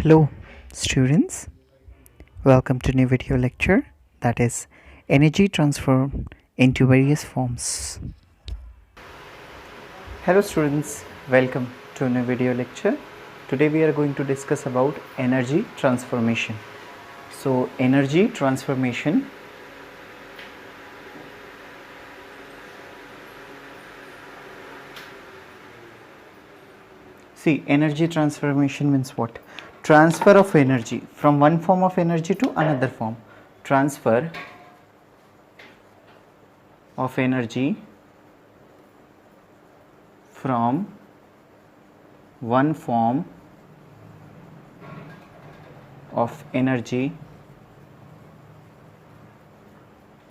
Hello students, welcome to new video lecture, that is energy transfer into various forms. Hello students, welcome to a new video lecture. Today we are going to discuss about energy transformation. So energy transformation energy transformation means what? Transfer of energy from one form of energy to another form. Transfer of energy from one form of energy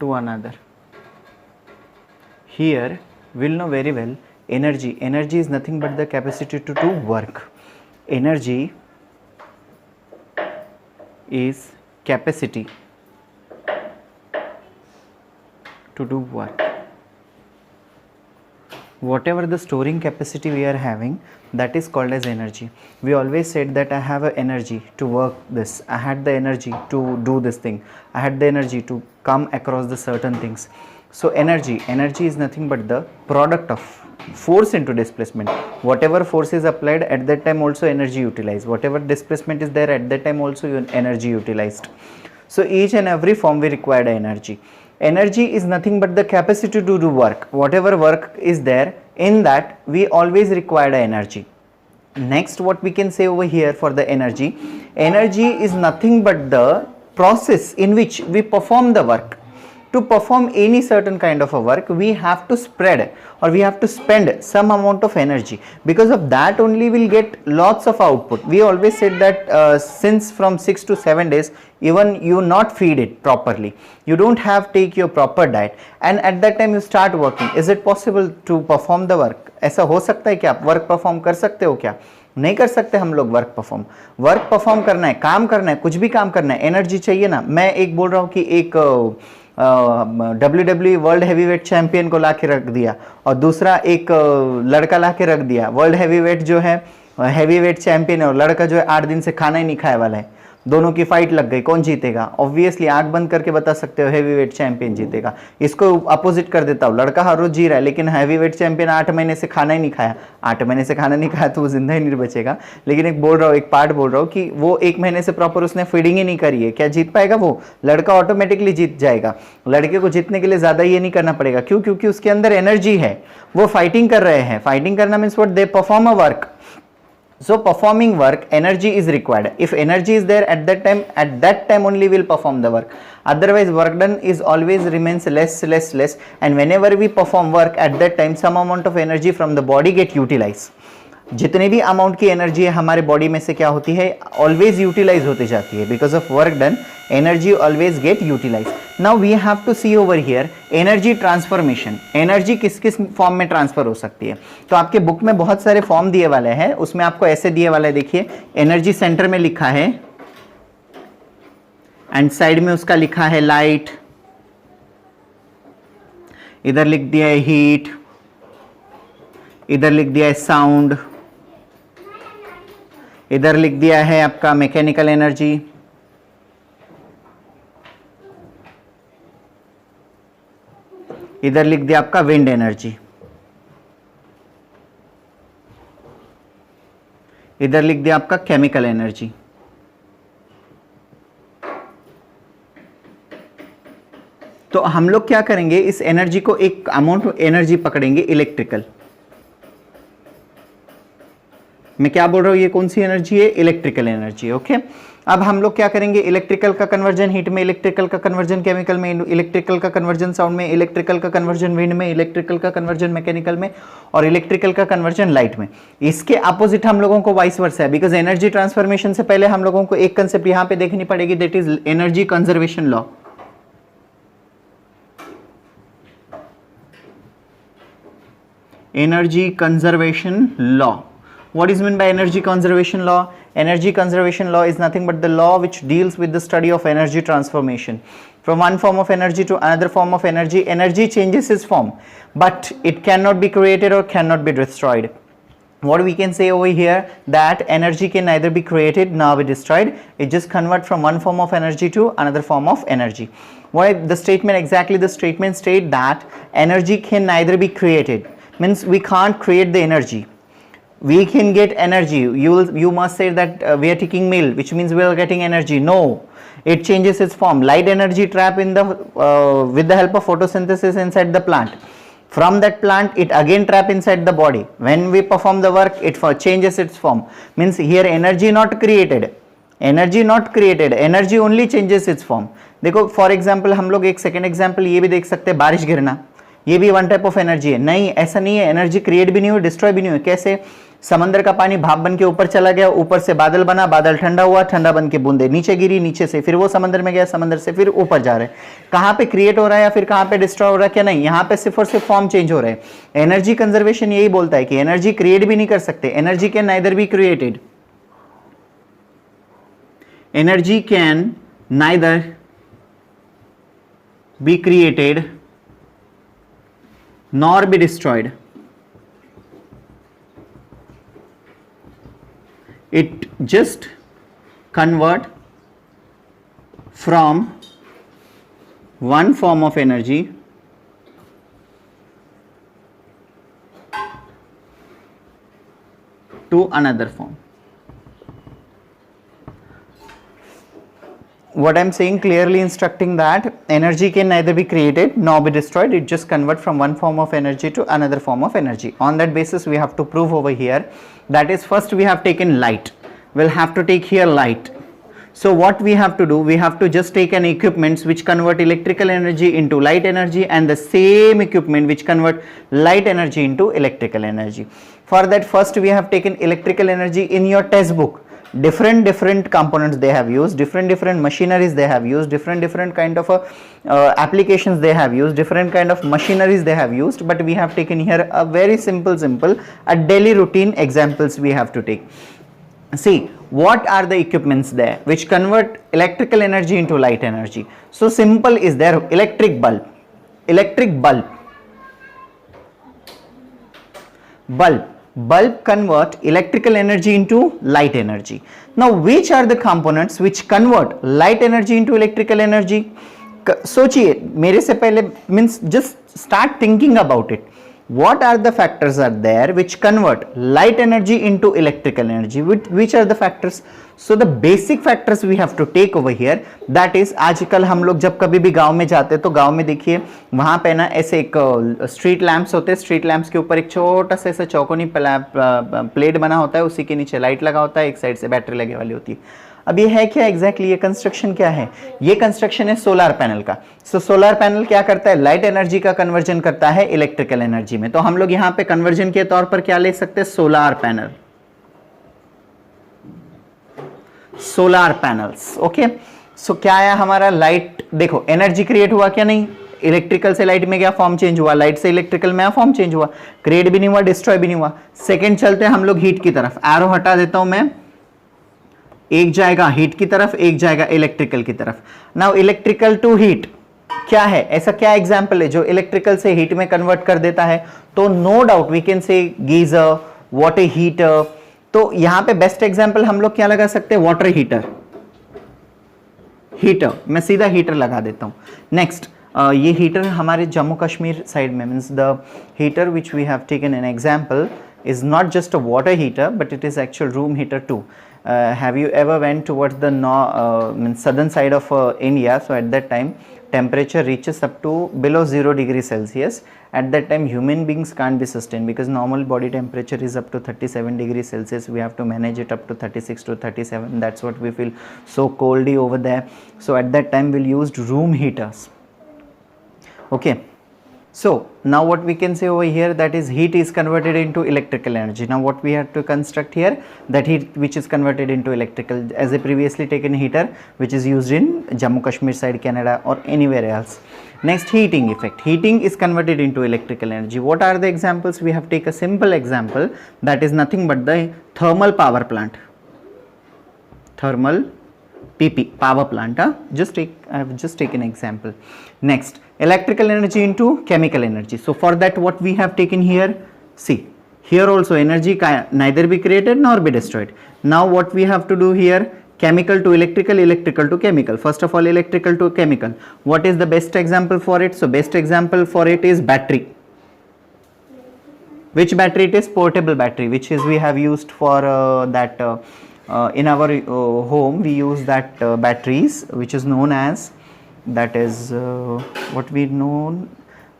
to another. Here we'll know very well energy is nothing but the capacity to do work. Energy is capacity to do work. Whatever the storing capacity we are having, that is called as energy. We always said that I have a energy to work this, I had the energy to do this thing, I had the energy to come across the certain things. So energy is nothing but the product of force into displacement. Whatever force is applied at that time, also energy utilized. Whatever displacement is there at that time, also energy utilized. So each and every form we required energy. Energy is nothing but the capacity to do work. Whatever work is there, in that we always require energy. Next, what we can say over here for the energy is nothing but the process in which we perform the work. To perform any certain kind of a work, we have to spread or we have to spend some amount of energy. Because of that only we'll get lots of output. We always said that since from 6 to 7 days, even you not feed it properly, you don't have take your proper diet, and at that time you start working. Is it possible to perform the work? ऐसा हो सकता है क्या? आप work perform कर सकते हो क्या? नहीं कर सकते हम लोग वर्क परफॉर्म करना है, काम करना है, कुछ भी काम करना है, एनर्जी चाहिए ना. मैं एक बोल रहा हूँ कि एक WWE वर्ल्ड हैवीवेट चैंपियन को ला के रख दिया और दूसरा एक लड़का ला के रख दिया. वर्ल्ड हैवीवेट जो है हैवीवेट चैंपियन है और लड़का जो है 8 दिन से खाना ही नहीं खाने वाला है. दोनों की फाइट लग गई, कौन जीतेगा? ऑब्वियसली आंख बंद करके बता सकते हो हैवीवेट चैंपियन जीतेगा. इसको अपोजिट कर देता हूँ, लड़का हर रोज जी रहा है लेकिन हैवीवेट चैंपियन 8 महीने से खाना ही नहीं खाया. 8 महीने से खाना नहीं खाया तो वो जिंदा ही नहीं बचेगा. लेकिन एक बोल रहा हूँ, एक पार्ट बोल रहा हूँ कि वो 1 महीने से प्रॉपर उसने फीडिंग ही नहीं करी है, क्या जीत पाएगा? वो लड़का ऑटोमेटिकली जीत जाएगा. लड़के को जीतने के लिए ज्यादा ये नहीं करना पड़ेगा. क्यों? क्योंकि उसके अंदर एनर्जी है, वो फाइटिंग कर रहे हैं. फाइटिंग करना means what? They perform a work. So performing work, energy is required. If energy is there at that time only we'll perform the work. Otherwise work done is always remains less, and whenever we perform work at that time, some amount of energy from the body get utilized. जितने भी amount की energy है हमारे body में से क्या होती है? ऑलवेज यूटिलाइज होती जाती है. Because of work done, energy always get utilise. Now we have to see over here energy transformation. Energy किस किस फॉर्म में ट्रांसफर हो सकती है? तो आपके बुक में बहुत सारे फॉर्म दिए वाले हैं, उसमें आपको ऐसे दिए वाला है. देखिए एनर्जी सेंटर में लिखा है एंड साइड में उसका लिखा है लाइट, इधर लिख दिया है हीट, इधर लिख दिया है साउंड, इधर लिख दिया है आपका मैकेनिकल एनर्जी, इधर लिख दिया आपका विंड एनर्जी, इधर लिख दिया आपका केमिकल एनर्जी. तो हम लोग क्या करेंगे, इस एनर्जी को एक अमाउंट एनर्जी पकड़ेंगे इलेक्ट्रिकल. मैं क्या बोल रहा हूं, ये कौन सी एनर्जी है? Electrical energy. ओके, अब हम लोग क्या करेंगे, इलेक्ट्रिकल का कन्वर्जन हीट में, इलेक्ट्रिकल का कन्वर्जन केमिकल में, इलेक्ट्रिकल का कन्वर्जन साउंड में, इलेक्ट्रिकल का कन्वर्जन विंड में, इलेक्ट्रिकल का कन्वर्जन मैकेनिकल में और इलेक्ट्रिकल का कन्वर्जन लाइट में. इसके अपोजिट हम लोगों को वाइस वर्सा है. बिकॉज एनर्जी ट्रांसफॉर्मेशन से पहले हम लोगों को एक कंसेप्ट यहां पे देखनी पड़ेगी, that is energy conservation law. Energy conservation law. What is meant by energy conservation law? Energy conservation law is nothing but the law which deals with the study of energy transformation. From one form of energy to another form of energy changes its form, but it cannot be created or cannot be destroyed. what we can say over here, that energy can neither be created nor be destroyed. It just convert from one form of energy to another form of energy. Why the statement, exactly the statement state that energy can neither be created, means we can't create the energy. We can get energy. You must say that we are taking meal, which means we are getting energy. No, it changes its form. Light energy trap in the with the help of photosynthesis inside the plant. From that plant, it again trap inside the body. When we perform the work, it changes its form. Means here energy not created, energy not created, energy only changes its form. देखो for example हम लोग एक second example ये भी देख सकते हैं, बारिश गिरना, ये भी वन टाइप ऑफ एनर्जी है. नहीं, ऐसा नहीं है, एनर्जी क्रिएट भी नहीं हुई, डिस्ट्रॉय भी नहीं हुई. कैसे? समंदर का पानी भाप बन के ऊपर चला गया, ऊपर से बादल बना, बादल ठंडा हुआ, ठंडा बन के बूंदे नीचे गिरी, नीचे से फिर वो समंदर में गया, समंदर से फिर ऊपर जा रहे हैं. कहाँ पे क्रिएट हो रहा है या फिर कहाँ पे डिस्ट्रॉय हो रहा है? क्या नहीं, यहाँ पे सिर्फ और सिर्फ फॉर्म चेंज हो रहे हैं. एनर्जी कंजर्वेशन यही बोलता है कि एनर्जी क्रिएट भी नहीं कर सकते. Energy can neither be created, energy can neither be created nor be destroyed. It just convert from one form of energy to another form. What I am saying, clearly instructing that energy can neither be created nor be destroyed. It just convert from one form of energy to another form of energy. On that basis, we have to prove over here. That is, first we have taken light. We'll have to take here light. So what we have to do, we have to just take an equipment which convert electrical energy into light energy, and the same equipment which convert light energy into electrical energy. For that, first we have taken electrical energy in your test book. Different components they have used, different machineries they have used, different kind of applications they have used, different kind of machineries they have used. But we have taken here a very simple a daily routine examples we have to take. See, what are the equipments there which convert electrical energy into light energy? So simple is there, electric bulb, bulb convert electrical energy into light energy. Now which are the components which convert light energy into electrical energy? सोचिए मेरे से पहले, means just start thinking about it. What are the factors are there which convert light energy into electrical energy? Which are the factors? So the basic factors we have to take over here, that is, आजकल हम लोग जब कभी भी गांव में जाते हैं तो गांव में देखिए वहां पे ना ऐसे एक स्ट्रीट लैंप्स होते हैं. स्ट्रीट लैंप्स के ऊपर एक छोटा सा ऐसा चौकोनी प्लेट बना होता है, उसी के नीचे लाइट लगा होता है, एक साइड से बैटरी लगे वाली होती है. अब ये है क्या एग्जैक्टली, ये कंस्ट्रक्शन क्या है? ये कंस्ट्रक्शन है सोलर पैनल का. सो सोलर पैनल क्या करता है? लाइट एनर्जी का कन्वर्जन करता है इलेक्ट्रिकल एनर्जी में. तो हम लोग यहाँ पे कन्वर्जन के तौर पर क्या ले सकते हैं? Solar panel, solar panels. Okay, so क्या आया हमारा? लाइट. देखो एनर्जी क्रिएट हुआ क्या? नहीं. इलेक्ट्रिकल से लाइट में क्या फॉर्म चेंज हुआ? लाइट से इलेक्ट्रिकल में फॉर्म चेंज हुआ. क्रिएट भी नहीं हुआ, डिस्ट्रॉय भी नहीं हुआ. सेकेंड चलते हैं हम लोग हीट की तरफ. एरो हटा देता हूं मैं, एक जाएगा हीट की तरफ, एक जाएगा इलेक्ट्रिकल की तरफ. नाउ इलेक्ट्रिकल टू हीट क्या है? ऐसा क्या एग्जांपल है जो इलेक्ट्रिकल से हीट में कन्वर्ट कर देता है? तो no doubt we can say geyser, water heater. तो यहां पे बेस्ट एग्जांपल हम लोग क्या लगा सकते हैं? Water heater. मैं सीधा हीटर लगा देता हूं. नेक्स्ट, ये हीटर हमारे जम्मू कश्मीर साइड में, means the heater which we have taken an example is not just a water heater, but it is actual room heater too. Have you ever went towards the southern side of India? So at that time temperature reaches up to below 0 degrees Celsius. At that time human beings can't be sustained because normal body temperature is up to 37 degrees Celsius. We have to manage it up to 36 to 37. That's what we feel so coldy over there. So at that time we'll use room heaters. Okay, so now what we can say over here, that is heat is converted into electrical energy. Now what we have to construct here, that heat which is converted into electrical, as a previously taken heater which is used in Jammu Kashmir side, Canada or anywhere else. Next, heating effect. Heating is converted into electrical energy. What are the examples? We have take a simple example, that is nothing but the thermal power plant. Thermal PP power plant. I have just taken example. Next, electrical energy into chemical energy. So for that what we have taken here, see, Here also energy can neither be created nor be destroyed. Now what we have to do here, chemical to electrical, electrical to chemical. First of all, electrical to chemical. What is the best example for it? So best example for it is battery. Which battery it is? Portable battery, which is we have used for that in our home. We use that batteries, which is known as, that is what we know,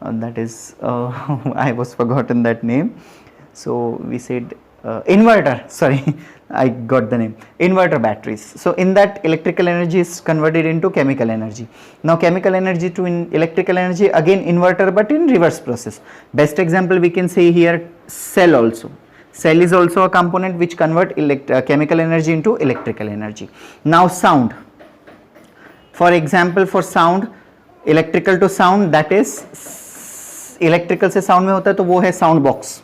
that is I was forgotten that name. So we said inverter, sorry, I got the name, inverter batteries. So in that, electrical energy is converted into chemical energy. Now chemical energy to electrical energy, again inverter, but in reverse process. Best example we can say here, cell also. Cell is also a component which convert chemical energy into electrical energy. Now sound. For example, for sound, electrical to sound, that is electrical से sound में होता है तो वो है sound box.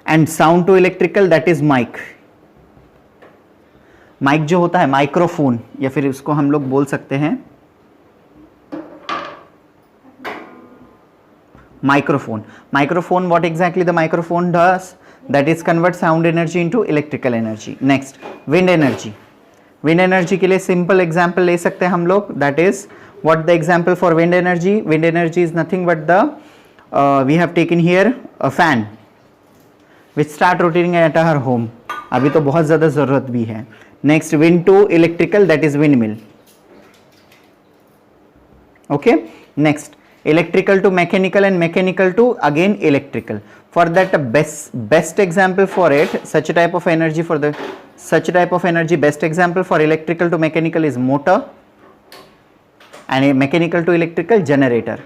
And sound to electrical, that is mic. Mic जो होता है माइक्रोफोन, या फिर इसको हम लोग बोल सकते हैं microphone. Microphone, what exactly the microphone does, that is convert sound energy into electrical energy. Next, wind energy. Wind energy के लिए सिंपल एग्जांपल ले सकते हैं हम लोग, that is what the example for wind energy. Wind energy is nothing but the we have taken here a fan which start rotating at our home. अभी तो बहुत ज़्यादा ज़रूरत भी है. Next, wind to electrical, that is windmill. Okay. Next, electrical to mechanical and mechanical to again electrical. For that, best example for it, such a type of energy for the such a type of energy, best example for electrical to mechanical is motor, and a mechanical to electrical generator.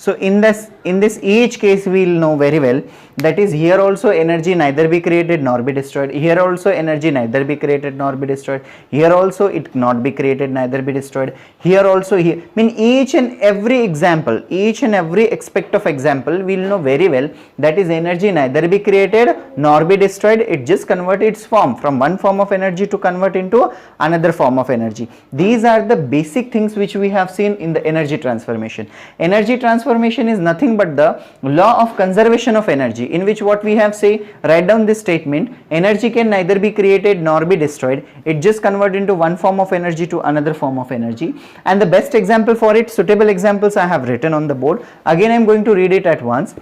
So in this each case we will know very well, that is here also energy neither be created nor be destroyed. Here also energy neither be created nor be destroyed. Here also it not be created neither be destroyed. Here also, here, I mean each and every example, each and every aspect of example we will know very well, that is energy neither be created nor be destroyed. It just convert its form from one form of energy to convert into another form of energy. These are the basic things which we have seen in the energy transformation. Energy transformation is nothing but the law of conservation of energy, in which what we have say, write down this statement, energy can neither be created nor be destroyed. It just convert into one form of energy to another form of energy. And the best example for it, suitable examples I have written on the board. Again I am going to read it at once.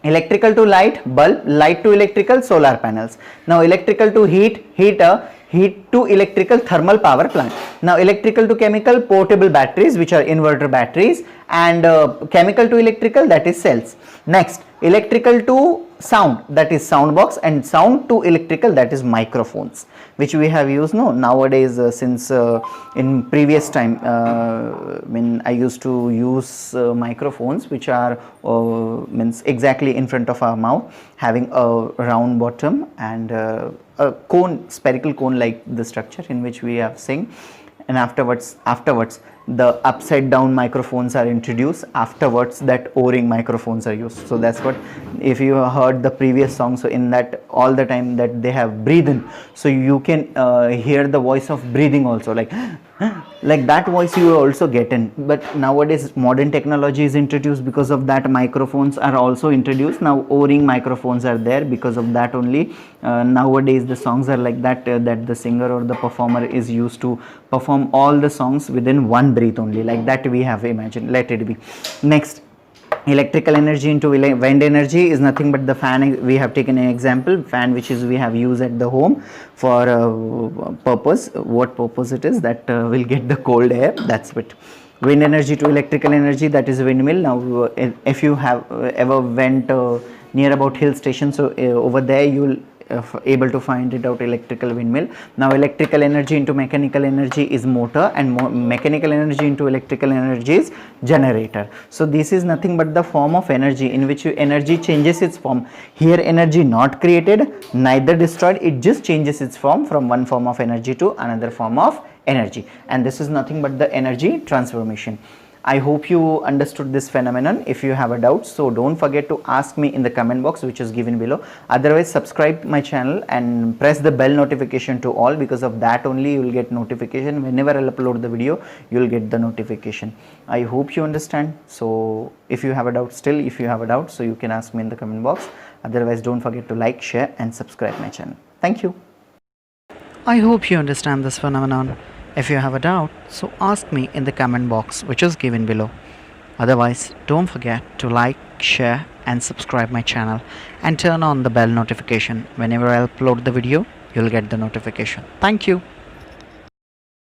Electrical to light, bulb. Light to electrical, solar panels. Now electrical to heat, heater. Heat to electrical, thermal power plant. Now electrical to chemical, portable batteries, which are inverter batteries. And chemical to electrical, that is cells. Next, electrical to sound, that is sound box. And sound to electrical, that is microphones, which we have used nowadays since in previous time when I used to use microphones which are means exactly in front of our mouth, having a round bottom and a cone, spherical cone like the structure, in which we have sing. And afterwards the upside down microphones are introduced. Afterwards that O-ring microphones are used. So that's what, if you heard the previous song, so in that all the time that they have breathe in, so you can hear the voice of breathing also, like that voice you will also get in. But nowadays modern technology is introduced, because of that microphones are also introduced. Now O-ring microphones are there, because of that only nowadays the songs are like that, that the singer or the performer is used to perform all the songs within one breath only, like that we have imagined. Let it be. Next, electrical energy into wind energy is nothing but the fan. We have taken an example, fan, which is we have used at the home for purpose. What purpose it is, that will get the cold air, that's it. Wind energy to electrical energy, that is windmill. Now if you have ever went near about hill station, so over there you will able to find it out, electrical windmill. Now electrical energy into mechanical energy is motor, and mechanical energy into electrical energy is generator. So this is nothing but the form of energy in which energy changes its form. Here energy not created neither destroyed, it just changes its form from one form of energy to another form of energy, and this is nothing but the energy transformation. I hope you understood this phenomenon. If you have a doubt, so don't forget to ask me in the comment box which is given below. Otherwise, subscribe my channel and press the bell notification to all, because of that only you will get notification whenever I'll upload the video. You will get the notification. I hope you understand. So if you have a doubt, still if you have a doubt, so you can ask me in the comment box. Otherwise, don't forget to like, share and subscribe my channel. Thank you. I hope you understand this phenomenon. If you have a doubt, so ask me in the comment box which is given below. Otherwise, don't forget to like, share and subscribe my channel and turn on the bell notification. Whenever I upload the video, you'll get the notification. Thank you.